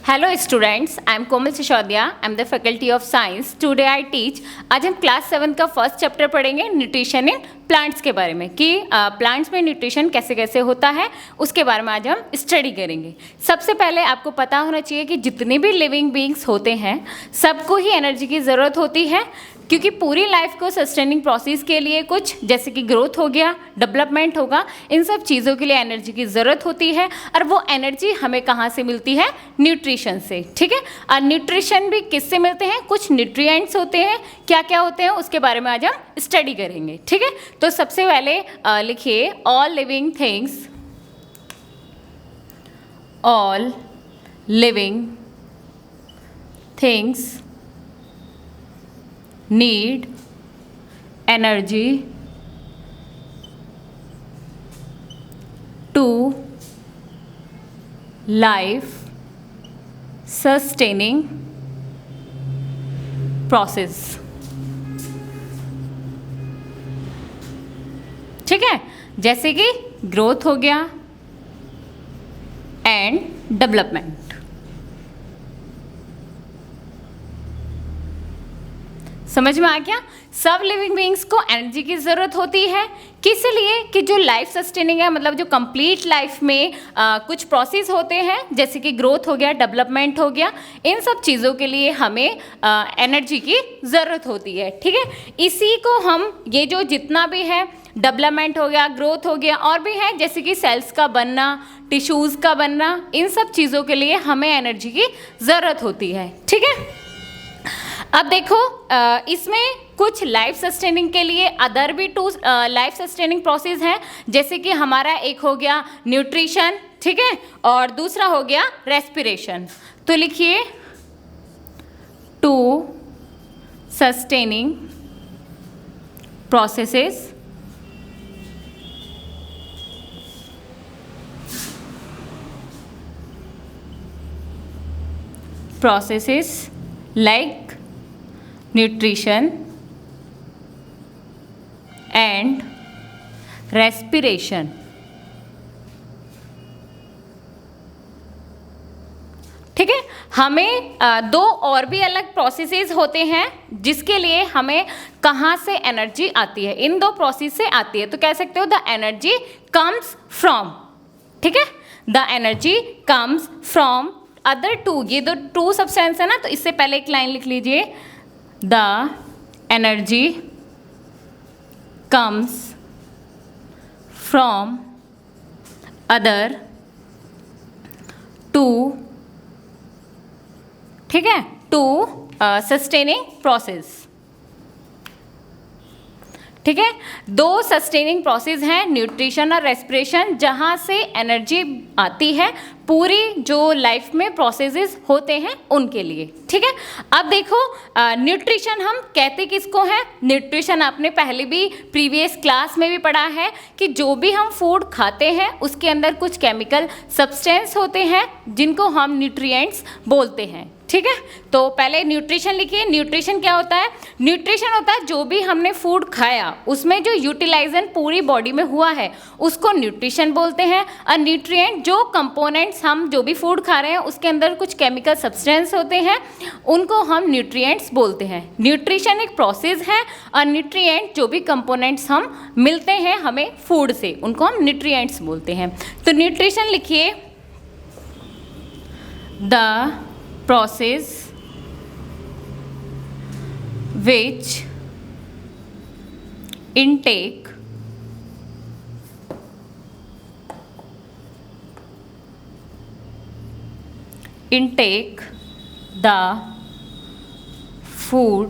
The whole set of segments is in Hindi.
Hello students, I am Komal Sisodia, I am the faculty of science. Today I teach. आज हम क्लास 7 का फर्स्ट चैप्टर पढ़ेंगे न्यूट्रिशन इन प्लांट्स के बारे में कि प्लांट्स में न्यूट्रिशन कैसे कैसे होता है, उसके बारे में आज हम स्टडी करेंगे। सबसे पहले आपको पता होना चाहिए कि जितने भी लिविंग बीइंग्स होते हैं सबको ही एनर्जी की ज़रूरत होती है, क्योंकि पूरी लाइफ को सस्टेनिंग प्रोसेस के लिए कुछ जैसे कि ग्रोथ हो गया, डेवलपमेंट होगा, इन सब चीज़ों के लिए एनर्जी की ज़रूरत होती है। और वो एनर्जी हमें कहाँ से मिलती है? न्यूट्रिशन से। ठीक है। और न्यूट्रिशन भी किससे मिलते हैं? कुछ न्यूट्रिएंट्स होते हैं। क्या क्या होते हैं उसके बारे में आज हम स्टडी करेंगे। ठीक है। तो सबसे पहले लिखिए all living things need energy to life sustaining process। ठीक है, जैसे कि ग्रोथ हो गया एंड डेवलपमेंट। समझ में आ गया? सब लिविंग बीइंग्स को एनर्जी की ज़रूरत होती है। किस लिए? कि जो लाइफ सस्टेनिंग है, मतलब जो कंप्लीट लाइफ में कुछ प्रोसेस होते हैं जैसे कि ग्रोथ हो गया, डेवलपमेंट हो गया, इन सब चीज़ों के लिए हमें एनर्जी की ज़रूरत होती है। ठीक है। इसी को हम ये जो जितना भी है, डेवलपमेंट हो गया, ग्रोथ हो गया, और भी है जैसे कि सेल्स का बनना, टिश्यूज़ का बनना, इन सब चीज़ों के लिए हमें एनर्जी की ज़रूरत होती है। ठीक है। अब देखो, इसमें कुछ लाइफ सस्टेनिंग के लिए अदर भी टू लाइफ सस्टेनिंग प्रोसेस हैं, जैसे कि हमारा एक हो गया न्यूट्रिशन, ठीक है, और दूसरा हो गया रेस्पिरेशन। तो लिखिए two sustaining processes like nutrition and respiration। ठीक है। हमें दो और भी अलग प्रोसेसेस होते हैं जिसके लिए हमें कहाँ से एनर्जी आती है, इन दो प्रोसेस से आती है। तो कह सकते हो द एनर्जी कम्स फ्रॉम। ठीक है। The energy comes from other two, ये दो टू सब्सटेंस है ना, तो इससे पहले एक लाइन लिख लीजिए, the energy comes from other two, ठीक है, टू सस्टेनिंग प्रोसेस। ठीक है। दो सस्टेनिंग प्रोसेस हैं, न्यूट्रिशन और रेस्पिरेशन, जहाँ से एनर्जी आती है पूरी जो लाइफ में प्रोसेसेस होते हैं उनके लिए। ठीक है। अब देखो, न्यूट्रिशन हम कहते किसको हैं? न्यूट्रिशन आपने पहले भी प्रीवियस क्लास में भी पढ़ा है कि जो भी हम फूड खाते हैं उसके अंदर कुछ केमिकल सब्सटेंस होते हैं जिनको हम न्यूट्रिएंट्स बोलते हैं। ठीक है। तो पहले न्यूट्रिशन लिखिए। न्यूट्रिशन क्या होता है? न्यूट्रिशन होता है जो भी हमने फूड खाया उसमें जो यूटिलाइजेशन पूरी बॉडी में हुआ है उसको न्यूट्रिशन बोलते हैं। और न्यूट्रिएंट जो कंपोनेंट्स हम जो भी फूड खा रहे हैं उसके अंदर कुछ केमिकल सब्सटेंस होते हैं उनको हम न्यूट्रिएंट्स बोलते हैं। न्यूट्रिशन एक प्रोसेस है और न्यूट्रिएंट जो भी कंपोनेंट्स हम मिलते हैं हमें फूड से उनको हम न्यूट्रिएंट्स बोलते हैं। तो न्यूट्रिशन लिखिए, the process which intake the food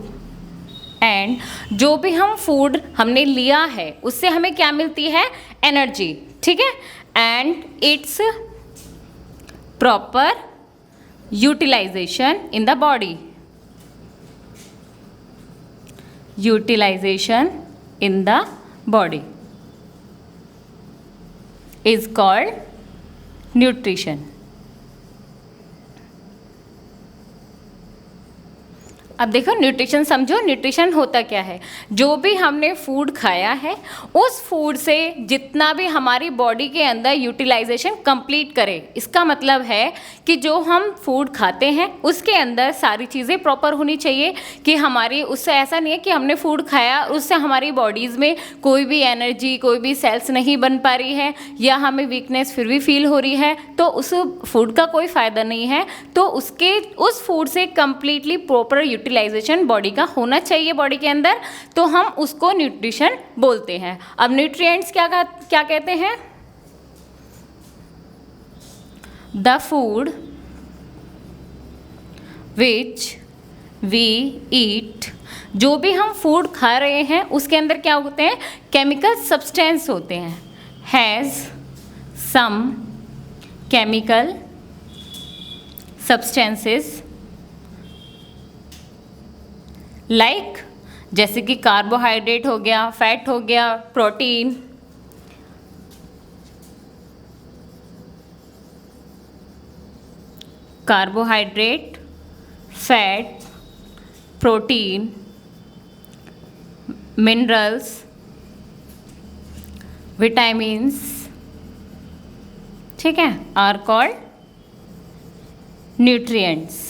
and जो भी हम फूड हमने लिया है उससे हमें क्या मिलती है? एनर्जी। ठीक है। And it's proper utilization in the body, utilization in the body is called nutrition। अब देखो न्यूट्रिशन समझो, न्यूट्रिशन होता क्या है। जो भी हमने फूड खाया है उस फूड से जितना भी हमारी बॉडी के अंदर यूटिलाइजेशन कंप्लीट करे। इसका मतलब है कि जो हम फूड खाते हैं उसके अंदर सारी चीज़ें प्रॉपर होनी चाहिए, कि हमारी उससे ऐसा नहीं है कि हमने फूड खाया उससे हमारी बॉडीज़ में कोई भी एनर्जी, कोई भी सेल्स नहीं बन पा रही है या हमें वीकनेस फिर भी फील हो रही है, तो उस फूड का कोई फ़ायदा नहीं है। तो उस फूड से कंप्लीटली प्रॉपर यूटिलाइजेशन बॉडी का होना चाहिए बॉडी के अंदर, तो हम उसको न्यूट्रिशन बोलते हैं। अब न्यूट्रिएंट्स क्या कहते हैं? The food which we eat, जो भी हम फूड खा रहे हैं उसके अंदर क्या होते हैं? केमिकल सब्सटेंस होते हैं। Has some chemical substances like, जैसे कि कार्बोहाइड्रेट हो गया, फैट हो गया, protein, carbohydrate, fat, protein, minerals, vitamins, ठीक है, आर कॉल्ड न्यूट्रिएंट्स।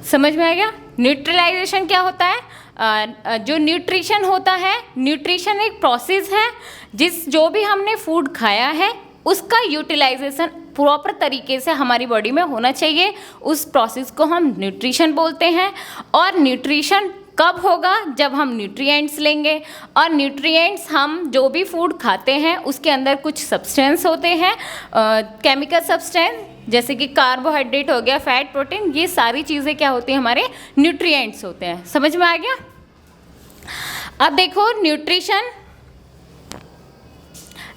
समझ में आ गया? न्यूट्रलाइजेशन क्या होता है? जो न्यूट्रिशन होता है, न्यूट्रिशन एक प्रोसेस है जो भी हमने फूड खाया है उसका यूटिलाइजेशन प्रॉपर तरीके से हमारी बॉडी में होना चाहिए। उस प्रोसेस को हम न्यूट्रिशन बोलते हैं। और न्यूट्रिशन कब होगा? जब हम न्यूट्रिएंट्स लेंगे। और न्यूट्रिएंट्स हम जो भी फूड खाते हैं उसके अंदर कुछ सब्सटेंस होते हैं, केमिकल सब्सटेंस, जैसे कि कार्बोहाइड्रेट हो गया, फैट, प्रोटीन, ये सारी चीज़ें क्या होती हैं? हमारे न्यूट्रिएंट्स होते हैं। समझ में आ गया? अब देखो न्यूट्रिशन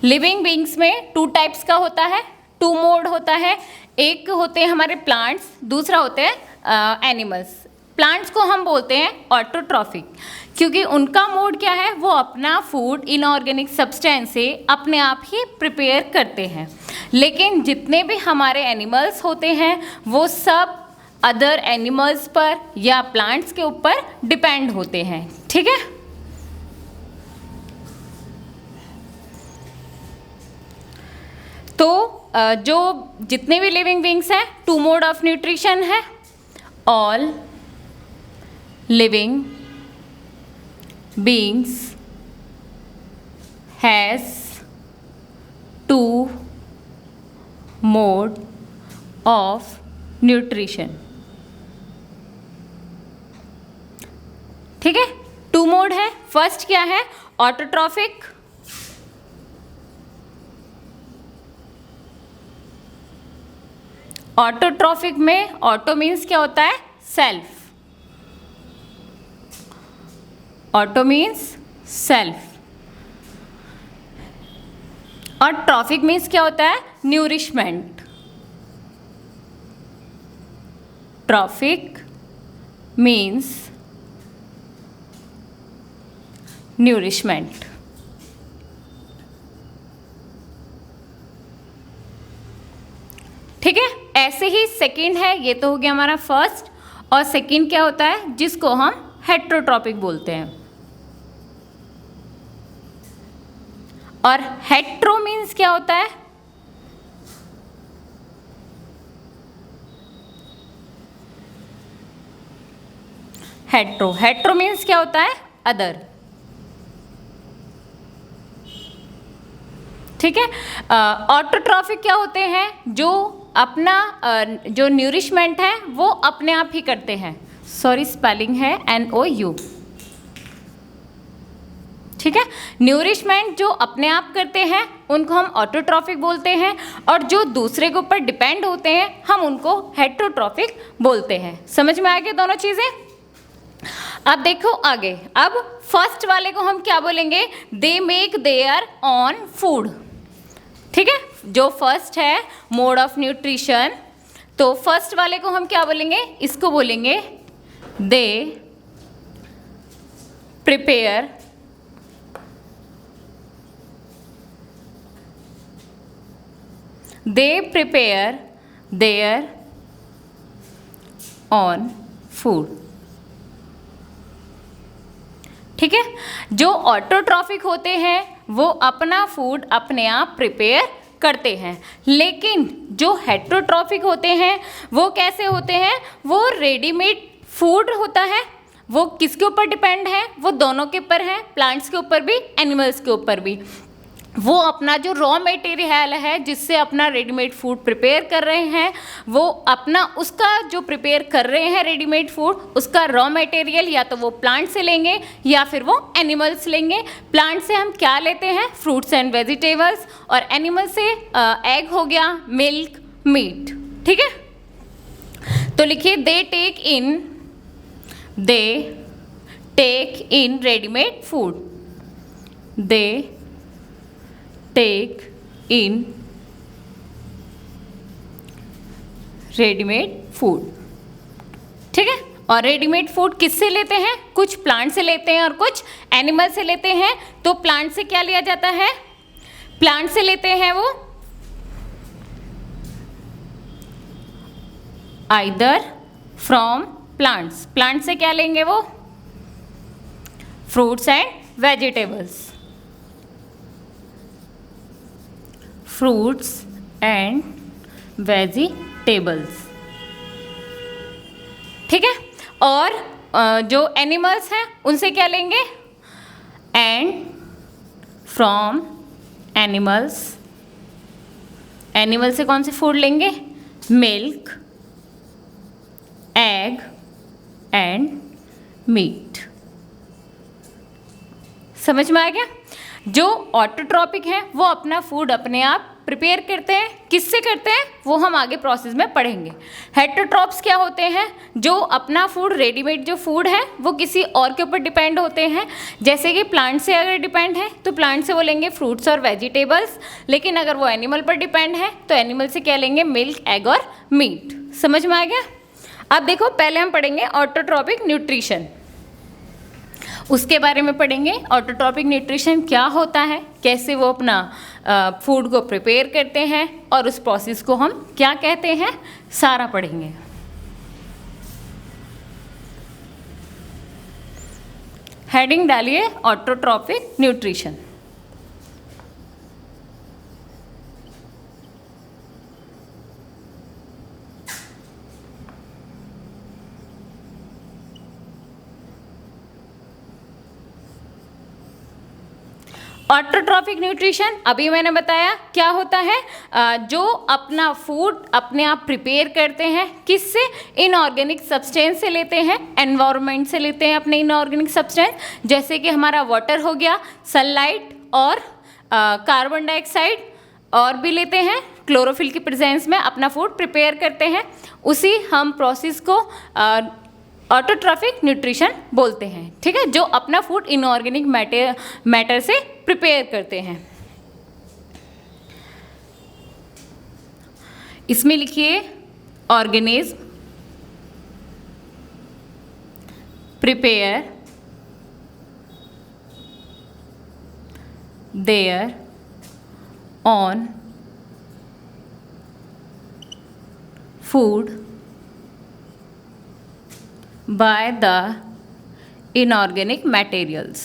लिविंग बींग्स में 2 टाइप्स का होता है, 2 मोड होता है। एक होते हैं हमारे प्लांट्स, दूसरा होते हैं एनिमल्स। प्लांट्स को हम बोलते हैं ऑटोट्रॉफिक, क्योंकि उनका मोड क्या है? वो अपना फूड इनऑर्गेनिक सब्सटेंस से अपने आप ही प्रिपेयर करते हैं। लेकिन जितने भी हमारे एनिमल्स होते हैं वो सब अदर एनिमल्स पर या प्लांट्स के ऊपर डिपेंड होते हैं। ठीक है? तो जो जितने भी लिविंग बींग्स हैं 2 मोड ऑफ न्यूट्रिशन है। All living beings has 2 mode of nutrition. ठीक है? 2 मोड है। फर्स्ट क्या है? ऑटोट्रॉफिक, ऑटोट्रॉफिक में ऑटो मीन्स क्या होता है? सेल्फ, ऑटो मीन्स सेल्फ, और ट्रॉफिक मीन्स क्या होता है? न्यूरिशमेंट। Trophic means nourishment. ठीक है? ऐसे ही सेकंड है, ये तो हो गया हमारा फर्स्ट। और सेकंड क्या होता है? जिसको हम हेट्रोट्रॉपिक बोलते हैं। और हेट्रो मीन्स क्या होता है? हेट्रो, हेट्रो मीन्स क्या होता है? अदर। ठीक है? ऑटोट्रॉफिक क्या होते हैं? जो अपना जो न्यूरिशमेंट है वो अपने आप ही करते हैं। सॉरी, स्पेलिंग है NOU। ठीक है? न्यूरिशमेंट जो अपने आप करते हैं उनको हम ऑटोट्रॉफिक बोलते हैं, और जो दूसरे के ऊपर डिपेंड होते हैं हम उनको हेट्रोट्रॉफिक बोलते हैं। समझ में आ गया दोनों चीज़ें? अब देखो आगे। अब फर्स्ट वाले को हम क्या बोलेंगे? They make their on food. ठीक है? जो फर्स्ट है मोड ऑफ न्यूट्रिशन, तो फर्स्ट वाले को हम क्या बोलेंगे? इसको बोलेंगे they prepare their on food. ठीक है, जो ऑटोट्रॉफिक होते हैं वो अपना फूड अपने आप प्रिपेयर करते हैं, लेकिन जो हेटरोट्रॉफिक होते हैं वो कैसे होते हैं, वो रेडीमेड फूड होता है। वो किसके ऊपर डिपेंड है, वो दोनों के ऊपर है, प्लांट्स के ऊपर भी, एनिमल्स के ऊपर भी। वो अपना जो रॉ मटेरियल है जिससे अपना रेडीमेड फूड प्रिपेयर कर रहे हैं, वो अपना उसका जो प्रिपेयर कर रहे हैं रेडीमेड फूड, उसका रॉ मटेरियल या तो वो प्लांट से लेंगे या फिर वो एनिमल्स लेंगे। प्लांट से हम क्या लेते हैं, फ्रूट्स एंड वेजिटेबल्स, और एनिमल से एग हो गया, मिल्क, मीट। ठीक है, तो लिखिए they take in readymade food. They take in readymade food. ठीक है, और रेडीमेड फूड किससे लेते हैं, कुछ प्लांट से लेते हैं और कुछ एनिमल से लेते हैं। तो प्लांट से क्या लिया जाता है, प्लांट से लेते हैं वो आइदर फ्रॉम प्लांट्स, प्लांट से क्या लेंगे वो, fruits and vegetables, fruits and vegetables. ठीक है, और जो एनिमल्स हैं उनसे क्या लेंगे, एंड फ्रॉम एनिमल्स, एनिमल से कौन से फूड लेंगे, मिल्क, एग एंड मीट। समझ में आ गया। जो ऑटोट्रॉपिक है वो अपना फूड अपने आप प्रिपेयर करते हैं, किससे करते हैं वो हम आगे प्रोसेस में पढ़ेंगे। हेटरोट्रॉप्स क्या होते हैं, जो अपना फूड, रेडीमेड जो फूड है वो किसी और के ऊपर डिपेंड होते हैं। जैसे कि प्लांट से अगर डिपेंड है तो प्लांट से वो लेंगे फ्रूट्स और वेजिटेबल्स, लेकिन अगर वो एनिमल पर डिपेंड है तो एनिमल से क्या लेंगे, मिल्क, एग और मीट। समझ में आ गया। अब देखो, पहले हम पढ़ेंगे ऑटोट्रॉपिक न्यूट्रिशन, उसके बारे में पढ़ेंगे। ऑटोट्रॉपिक न्यूट्रिशन क्या होता है, कैसे वो अपना फूड को प्रिपेयर करते हैं और उस प्रोसेस को हम क्या कहते हैं, सारा पढ़ेंगे। हेडिंग डालिए ऑटोट्रॉपिक न्यूट्रिशन। ऑटोट्रॉपिक न्यूट्रिशन अभी मैंने बताया क्या होता है, जो अपना फूड अपने आप प्रिपेयर करते हैं, किससे, इनऑर्गेनिक सब्सटेंस से लेते हैं, एनवायरनमेंट से लेते हैं अपने इनऑर्गेनिक सब्सटेंस, जैसे कि हमारा वाटर हो गया, सनलाइट और कार्बन डाइऑक्साइड, और भी लेते हैं, क्लोरोफिल की प्रेजेंस में अपना फूड प्रिपेयर करते हैं। उसी हम प्रोसेस को ऑटोट्रॉपिक न्यूट्रिशन बोलते हैं। ठीक है, जो अपना फूड इनऑर्गेनिक मैटर से प्रिपेयर करते हैं। इसमें लिखिए organism prepare their on food by the inorganic materials।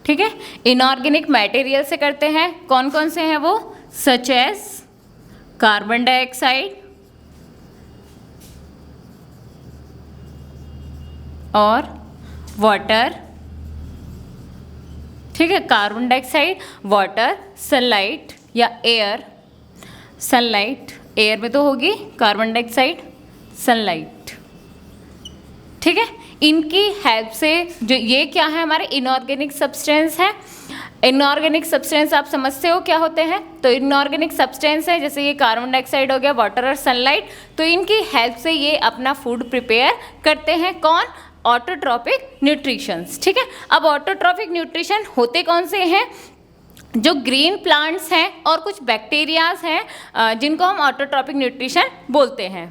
ठीक है, इनऑर्गेनिक मटेरियल से करते हैं, कौन कौन से हैं वो, सच एज कार्बन डाइऑक्साइड और वाटर। ठीक है, कार्बन डाइऑक्साइड, वाटर, सनलाइट या एयर, सनलाइट, एयर में तो होगी कार्बन डाइऑक्साइड, सनलाइट। ठीक है, इनकी हेल्प से जो ये क्या है, हमारे इनऑर्गेनिक सब्सटेंस है। इनऑर्गेनिक सब्सटेंस आप समझते हो क्या होते हैं, तो इनऑर्गेनिक सब्सटेंस है जैसे ये कार्बन डाइऑक्साइड हो गया, वाटर और सनलाइट, तो इनकी हेल्प से ये अपना फूड प्रिपेयर करते हैं। कौन, ऑटोट्रॉपिक न्यूट्रिशंस। ठीक है, अब ऑटोट्रॉपिक न्यूट्रिशन होते कौन से हैं, जो ग्रीन प्लांट्स हैं और कुछ बैक्टीरियाज हैं जिनको हम ऑटोट्रॉपिक न्यूट्रिशन बोलते हैं।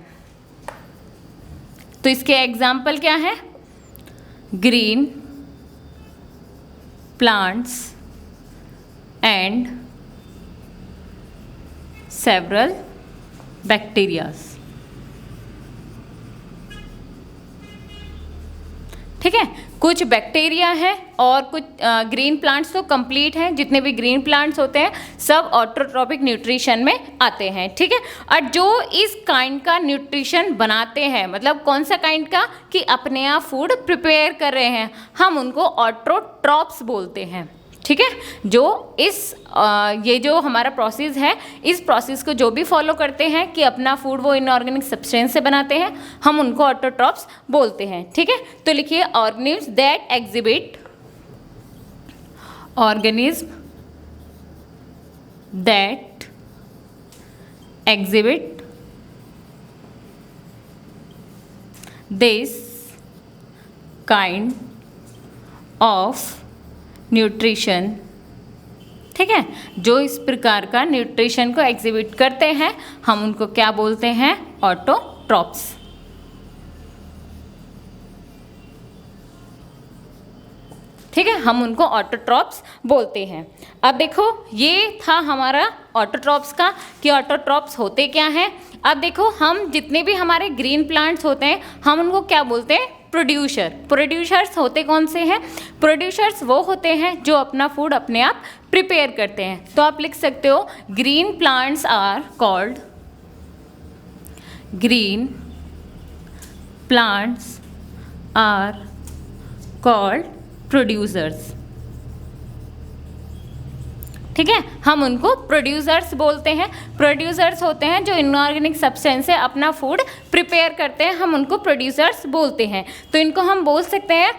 तो इसके एग्जाम्पल क्या है, green plants and several bacterias। ठीक है, कुछ बैक्टीरिया है और कुछ ग्रीन प्लांट्स तो कंप्लीट हैं, जितने भी ग्रीन प्लांट्स होते हैं सब ऑटोट्रॉपिक न्यूट्रिशन में आते हैं। ठीक है, और जो इस काइंड का न्यूट्रिशन बनाते हैं, मतलब कौन सा काइंड का, कि अपने आप फूड प्रिपेयर कर रहे हैं, हम उनको ऑटोट्रॉप्स बोलते हैं। ठीक है, जो ये जो हमारा प्रोसेस है, इस प्रोसेस को जो भी फॉलो करते हैं कि अपना फूड वो इनऑर्गेनिक सब्सटेंस से बनाते हैं, हम उनको ऑटोट्रॉप्स बोलते हैं। ठीक है, तो लिखिए organism that exhibit, organism that exhibit this kind of nutrition. ठीक है, जो इस प्रकार का न्यूट्रिशन को एग्जिबिट करते हैं, हम उनको क्या बोलते हैं, ऑटोट्रॉप्स। ठीक है, हम उनको ऑटोट्रॉप्स बोलते हैं। अब देखो, ये था हमारा ऑटोट्रॉप्स का कि ऑटोट्रॉप्स होते क्या हैं। अब देखो, हम जितने भी हमारे ग्रीन प्लांट्स होते हैं, हम उनको क्या बोलते हैं, प्रोड्यूसर। प्रोड्यूसर्स होते कौन से हैं, प्रोड्यूसर्स वो होते हैं जो अपना फूड अपने आप प्रिपेयर करते हैं। तो आप लिख सकते हो green plants are called, green plants are called producers. ठीक है, हम उनको प्रोड्यूसर्स बोलते हैं। प्रोड्यूसर्स होते हैं जो इनऑर्गेनिक सब्सटेंस से अपना फूड प्रिपेयर करते हैं, हम उनको प्रोड्यूसर्स बोलते हैं। तो इनको हम बोल सकते हैं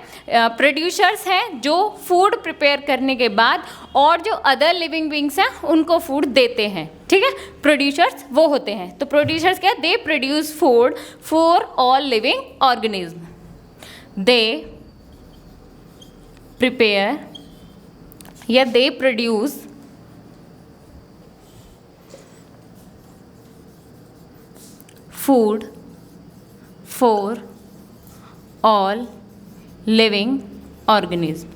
प्रोड्यूसर्स हैं जो फूड प्रिपेयर करने के बाद और जो अदर लिविंग बींग्स हैं उनको फूड देते हैं। ठीक है, प्रोड्यूसर्स वो होते हैं। तो प्रोड्यूसर्स क्या, they produce food for all living organism. They prepare या they produce food for all living organism।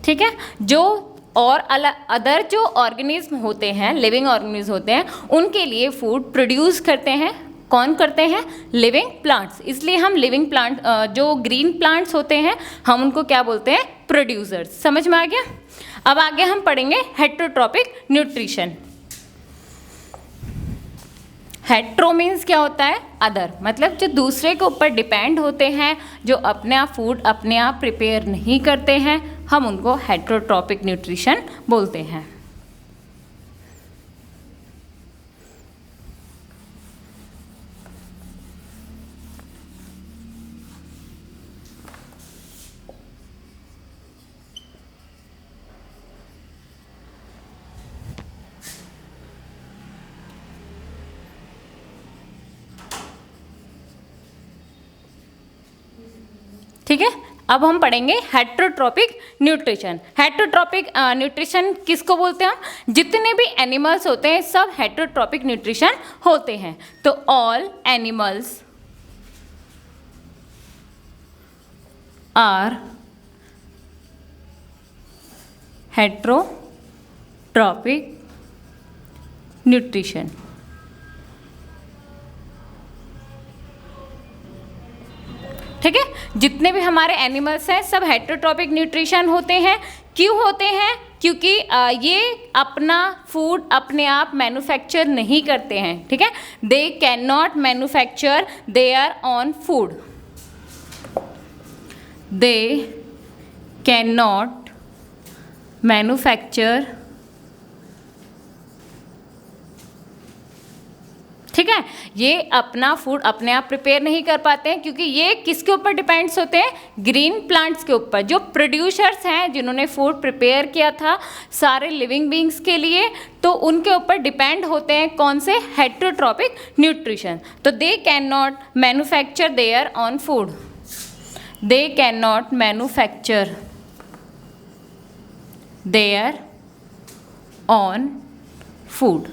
ठीक है, जो और अदर जो ऑर्गेनिज्म होते हैं, लिविंग ऑर्गेनिज्म होते हैं, उनके लिए फूड प्रोड्यूस करते हैं। कौन करते हैं, लिविंग प्लांट्स। इसलिए हम लिविंग प्लांट, जो ग्रीन प्लांट्स होते हैं, हम उनको क्या बोलते हैं, प्रोड्यूसर्स। समझ में आ गया। अब आगे हम पढ़ेंगे हेटेरोट्रॉपिक न्यूट्रिशन। हेट्रो मीन्स क्या होता है, अदर, मतलब जो दूसरे के ऊपर डिपेंड होते हैं, जो अपने आप फूड अपने आप प्रिपेयर नहीं करते हैं, हम उनको हेटेरोट्रॉपिक न्यूट्रिशन बोलते हैं। ठीक है, अब हम पढ़ेंगे हेटेरोट्रॉपिक न्यूट्रिशन। हेटेरोट्रॉपिक न्यूट्रिशन किसको बोलते हैं हम, जितने भी एनिमल्स होते हैं सब हेटेरोट्रॉपिक न्यूट्रिशन होते हैं। तो all animals are heterotrophic nutrition. ठीक है, जितने भी हमारे एनिमल्स हैं सब हेटेरोट्रॉपिक न्यूट्रिशन होते हैं। क्यों होते हैं, क्योंकि ये अपना फूड अपने आप मैन्युफैक्चर नहीं करते हैं। ठीक है, they can not manufacture there on food, they can not manufacture. ठीक है, ये अपना फूड अपने आप प्रिपेयर नहीं कर पाते हैं, क्योंकि ये किसके ऊपर डिपेंड्स होते हैं, ग्रीन प्लांट्स के ऊपर। जो प्रोड्यूसर्स हैं, जिन्होंने फूड प्रिपेयर किया था सारे लिविंग बींग्स के लिए, तो उनके ऊपर डिपेंड होते हैं कौन से, हेटेरोट्रॉपिक न्यूट्रिशन। तो they can not manufacture there on food, they can not manufacture there on food.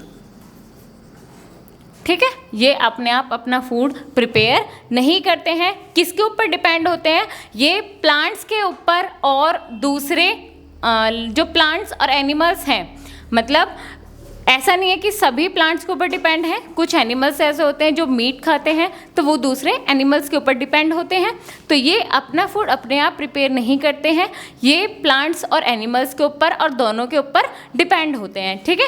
ठीक है, ये अपने आप अपना फूड प्रिपेयर नहीं करते हैं। किसके ऊपर डिपेंड होते हैं? ये प्लांट्स के ऊपर और दूसरे जो प्लांट्स और एनिमल्स हैं। मतलब ऐसा नहीं है कि सभी प्लांट्स के ऊपर डिपेंड है, कुछ एनिमल्स ऐसे होते हैं जो मीट खाते हैं तो वो दूसरे एनिमल्स के ऊपर डिपेंड होते हैं। तो ये अपना फूड अपने आप प्रिपेयर नहीं करते हैं, ये प्लांट्स और एनिमल्स के ऊपर और दोनों के ऊपर डिपेंड होते हैं। ठीक है,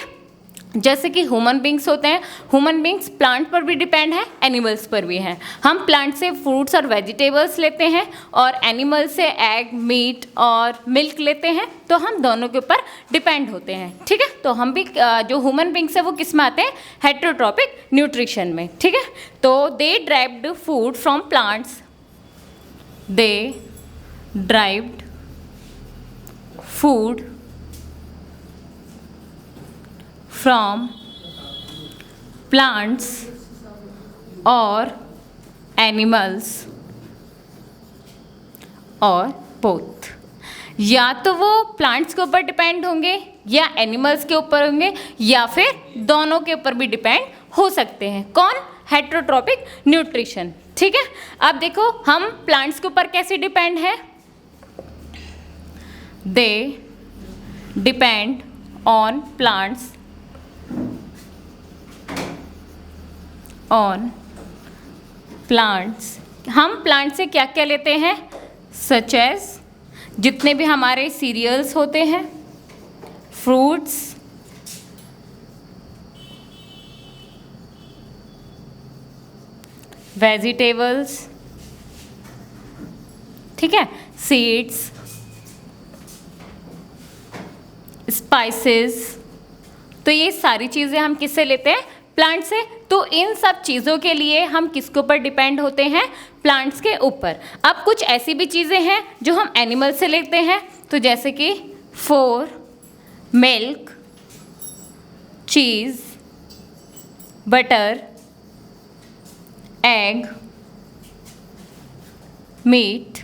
जैसे कि ह्यूमन बींग्स होते हैं, ह्यूमन बींग्स प्लांट पर भी डिपेंड है, एनिमल्स पर भी हैं। हम प्लांट से फ्रूट्स और वेजिटेबल्स लेते हैं और एनिमल से एग, मीट और मिल्क लेते हैं, तो हम दोनों के ऊपर डिपेंड होते हैं। ठीक है, तो हम भी जो ह्यूमन बींग्स है वो किस में आते हैं? हेटेरोट्रॉपिक न्यूट्रिशन में। ठीक है, तो they derived food from plants, they derived food from plants और animals और both। या तो वो प्लांट्स के ऊपर डिपेंड होंगे या एनिमल्स के ऊपर होंगे या फिर दोनों के ऊपर भी डिपेंड हो सकते हैं। कौन? Heterotrophic nutrition. ठीक है, अब देखो हम प्लांट्स के ऊपर कैसे डिपेंड है? They depend on plants on plants. हम प्लांट से क्या क्या लेते हैं? सच एज जितने भी हमारे सीरियल्स होते हैं, फ्रूट्स, वेजिटेबल्स, ठीक है, सीड्स, स्पाइसेस, तो ये सारी चीज़ें हम किससे लेते हैं? प्लांट से। तो इन सब चीज़ों के लिए हम किसके ऊपर डिपेंड होते हैं? प्लांट्स के ऊपर। अब कुछ ऐसी भी चीज़ें हैं जो हम एनिमल से लेते हैं, तो जैसे कि फोर, मिल्क, चीज़, बटर, एग, मीट,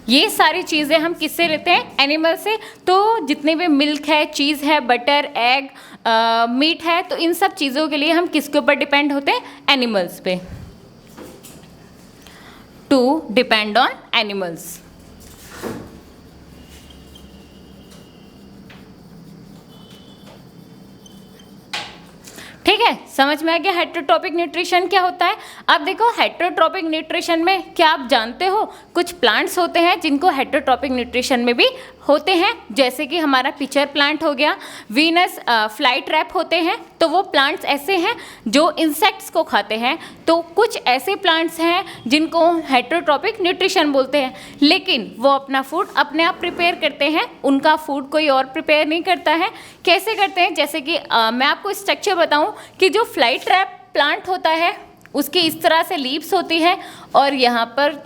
ये सारी चीज़ें हम किससे लेते हैं? एनिमल से। तो जितने भी मिल्क है, चीज़ है, बटर, एग, मीट है, तो इन सब चीज़ों के लिए हम किसके ऊपर डिपेंड होते हैं? एनिमल्स पे। To depend on animals. ठीक है, समझ में आ गया हेटेरोट्रॉपिक न्यूट्रिशन क्या होता है? अब देखो हेटेरोट्रॉपिक न्यूट्रिशन में क्या आप जानते हो? कुछ प्लांट्स होते हैं जिनको हेटेरोट्रॉपिक न्यूट्रिशन में भी होते हैं, जैसे कि हमारा पिचर प्लांट हो गया, वीनस फ्लाई ट्रैप होते हैं, तो वो प्लांट्स ऐसे हैं जो इंसेक्ट्स को खाते हैं। तो कुछ ऐसे प्लांट्स हैं जिनको हेटेरोट्रॉपिक न्यूट्रिशन बोलते हैं, लेकिन वो अपना फूड अपने आप प्रिपेयर करते हैं, उनका फूड कोई और प्रिपेयर नहीं करता है। कैसे करते हैं? जैसे कि मैं आपको स्ट्रक्चर बताऊं कि जो फ्लाई ट्रैप प्लांट होता है उसकी इस तरह से लीव्स होती है और यहाँ पर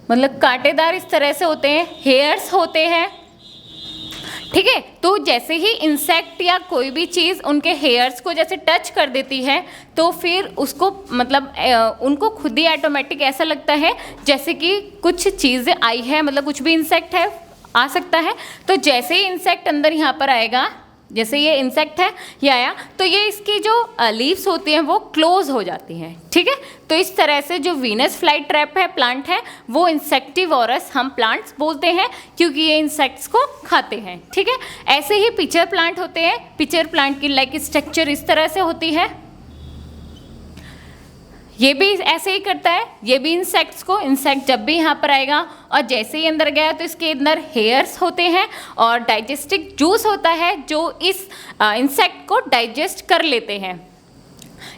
मतलब कांटेदार इस तरह से होते हैं, हेयर्स होते हैं। ठीक है, तो जैसे ही इंसेक्ट या कोई भी चीज़ उनके हेयर्स को जैसे टच कर देती है तो फिर उसको मतलब उनको खुद ही ऑटोमेटिक ऐसा लगता है जैसे कि कुछ चीज़ आई है, मतलब कुछ भी इंसेक्ट है आ सकता है। तो जैसे ही इंसेक्ट अंदर यहाँ पर आएगा, जैसे ये इंसेक्ट है ये आया, तो ये इसकी जो लीव्स होती हैं वो क्लोज हो जाती हैं। ठीक है, तो इस तरह से जो वीनस फ्लाई ट्रैप है प्लांट है वो इंसेक्टिवोरस हम प्लांट्स बोलते हैं क्योंकि ये इंसेक्ट्स को खाते हैं। ठीक है, ऐसे ही पिचर प्लांट होते हैं, पिचर प्लांट की लाइक स्ट्रक्चर इस तरह से होती है, ये भी ऐसे ही करता है, ये भी इंसेक्ट्स को, इंसेक्ट जब भी यहाँ पर आएगा और जैसे ही अंदर गया तो इसके अंदर हेयर्स होते हैं और डाइजेस्टिव जूस होता है जो इस इंसेक्ट को डाइजेस्ट कर लेते हैं।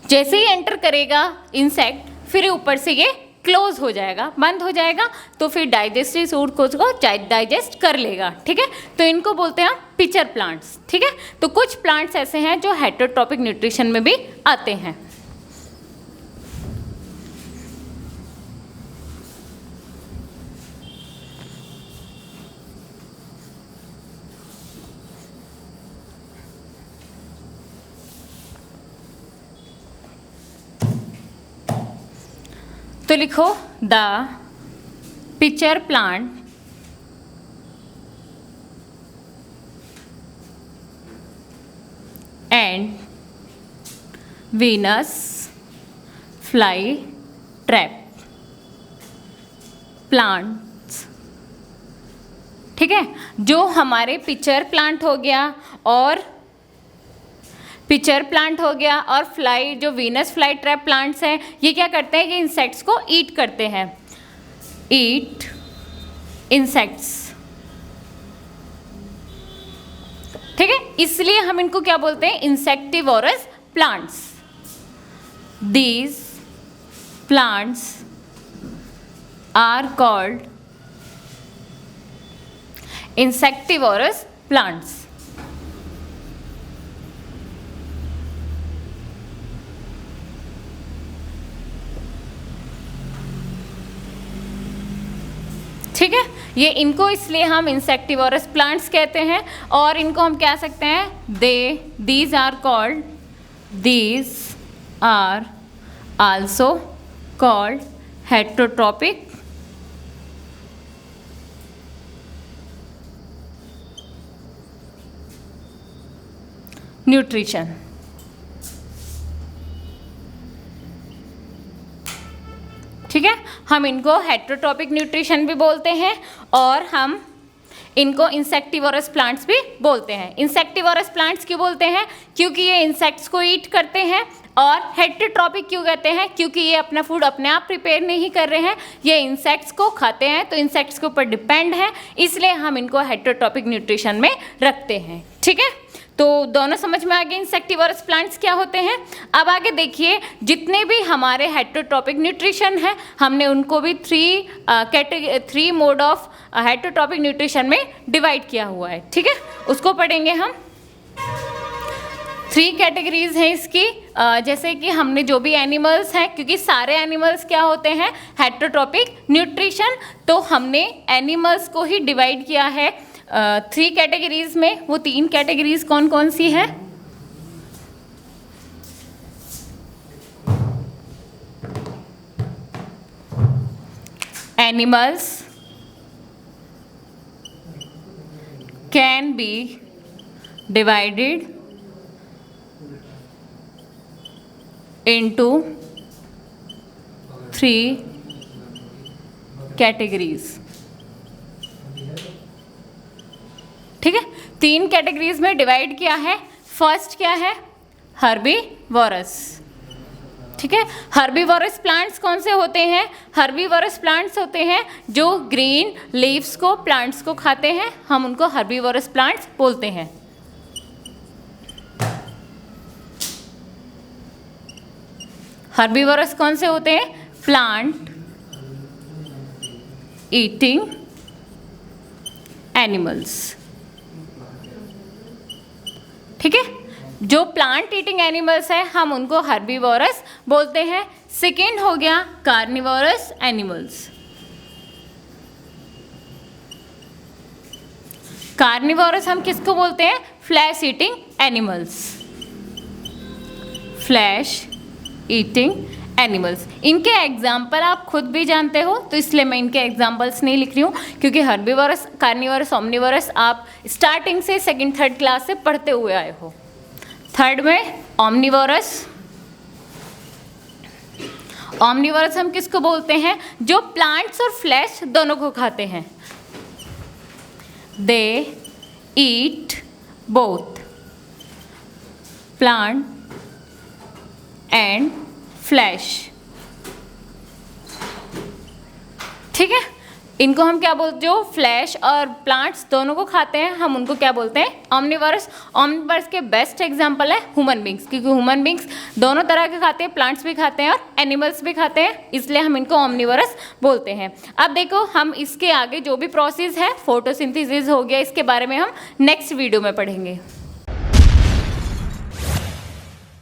जैसे ही एंटर करेगा इंसेक्ट फिर ऊपर से ये क्लोज हो जाएगा, बंद हो जाएगा, तो फिर डाइजेस्टिव फूड को डाइजेस्ट कर लेगा। ठीक है, तो इनको बोलते हैं हम पिचर प्लांट्स। ठीक है, तो कुछ प्लांट्स ऐसे हैं जो हेटेरोट्रॉपिक न्यूट्रिशन में भी आते हैं। तो लिखो the pitcher plant and Venus fly trap plants. ठीक है, जो हमारे पिचर प्लांट हो गया और फ्लाई, जो वीनस फ्लाई ट्रैप प्लांट्स हैं, ये क्या करते हैं कि इंसेक्ट्स को ईट करते हैं, ईट इंसेक्ट्स। ठीक है, इसलिए हम इनको क्या बोलते हैं, insectivorous plants. These plants are called insectivorous plants. ठीक है, ये इनको इसलिए हम इंसेक्टिवोरस प्लांट्स कहते हैं, और इनको हम क्या सकते हैं, these are also called heterotrophic nutrition. ठीक है, हम इनको हेटेरोट्रॉपिक न्यूट्रिशन भी बोलते हैं और हम इनको इंसेक्टिवोरस प्लांट्स भी बोलते हैं। इंसेक्टिवोरस प्लांट्स क्यों बोलते हैं, क्योंकि ये इंसेक्ट्स को ईट करते हैं। और हेटेरोट्रॉपिक क्यों कहते हैं, क्योंकि ये अपना फूड अपने आप प्रिपेयर नहीं कर रहे हैं, ये इंसेक्ट्स को खाते हैं, तो इंसेक्ट्स के ऊपर डिपेंड है, इसलिए हम इनको हेटेरोट्रॉपिक न्यूट्रिशन में रखते हैं। ठीक है, तो दोनों समझ में आ गए इंसेक्टिवोरस प्लांट्स क्या होते हैं। अब आगे देखिए, जितने भी हमारे हेटेरोट्रॉपिक न्यूट्रिशन है, हमने उनको भी three mode of heterotrophic nutrition में डिवाइड किया हुआ है। ठीक है, उसको पढ़ेंगे हम। 3 कैटेगरीज हैं इसकी, जैसे कि हमने जो भी एनिमल्स हैं, क्योंकि सारे एनिमल्स क्या होते हैं, हेटेरोट्रॉपिक न्यूट्रिशन, तो हमने एनिमल्स को ही डिवाइड किया है 3 कैटेगरीज में। वो 3 कैटेगरीज कौन कौन सी है, animals can be divided into 3 categories. ठीक है, 3 कैटेगरीज में डिवाइड किया है। फर्स्ट क्या है, हर्बीवोरस। ठीक है, हर्बीवोरस प्लांट्स कौन से होते हैं, हर्बीवोरस प्लांट्स होते हैं जो ग्रीन लीव्स को, प्लांट्स को खाते हैं, हम उनको हर्बीवोरस प्लांट्स बोलते हैं। हर्बीवोरस कौन से होते हैं, प्लांट ईटिंग एनिमल्स। ठीक है, जो प्लांट ईटिंग एनिमल्स है हम उनको हर्बीवोरस बोलते हैं। सेकेंड हो गया कार्निवोरस एनिमल्स। कार्निवोरस हम किसको बोलते हैं, flesh eating animals, flesh eating animals. इनके एग्जाम्पल आप खुद भी जानते हो, तो इसलिए मैं इनके एग्जाम्पल्स नहीं लिख रही हूँ, क्योंकि हर्बीवोरस, कार्निवोरस, ओमनिवोरस आप स्टार्टिंग से 2nd 3rd क्लास से पढ़ते हुए आए हो। थर्ड में ओमनिवोरस। ओमनिवोरस हम किसको बोलते हैं, जो प्लांट्स और फ्लैश दोनों को खाते हैं। They eat both plant and flesh. ठीक है, इनको हम क्या बोलते, जो फ्लैश और प्लांट्स दोनों को खाते हैं, हम उनको क्या बोलते हैं, ओमनिवोरस। ओमनिवोरस के बेस्ट एग्जांपल है ह्यूमन बींग्स, क्योंकि ह्यूमन बींग्स दोनों तरह के खाते हैं, प्लांट्स भी खाते हैं और एनिमल्स भी खाते हैं, इसलिए हम इनको ओमनिवोरस बोलते हैं। अब देखो, हम इसके आगे जो भी प्रोसेस है, फोटोसिंथेसिस हो गया, इसके बारे में हम नेक्स्ट वीडियो में पढ़ेंगे।